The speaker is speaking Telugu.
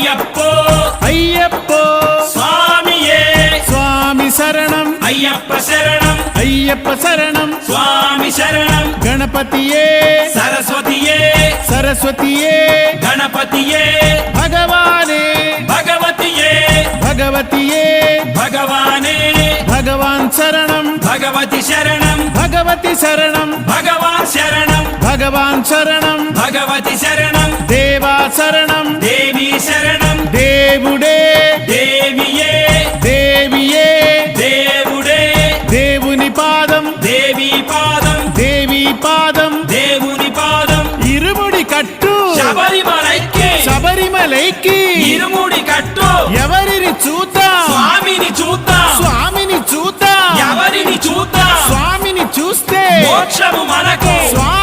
అయ్యప్పో అయ్యప్పో స్వామియే స్వామి శరణం అయ్యప్ప శరణం అయ్యప్ప శరణం స్వామి శరణం గణపతియే సరస్వతియే సరస్వతియే గణపతియే భగవానే భగవతియే భగవతియే భగవానే భగవాన్ శరణం భగవతి శరణం భగవతి శరణం భగవాన్ శరణం భగవాన్ శరణం భగవతి శరణం దేవా శరణం దేవి శరణం దేవుడే దేవియే దేవియే దేవుడే దేవుని పాదం దేవి పాదం దేవి పాదం దేవుని పాదం ఇరుముడి కట్టు శబరిమలైకి శబరిమలైకి ఇరుముడి కట్టు ఎవరిని చూద్దాం స్వామిని చూద్దాం స్వామిని చూద్దాం ఎవరిని చూద్దాం స్వామిని చూస్తే మోక్షము మనకు స్వామి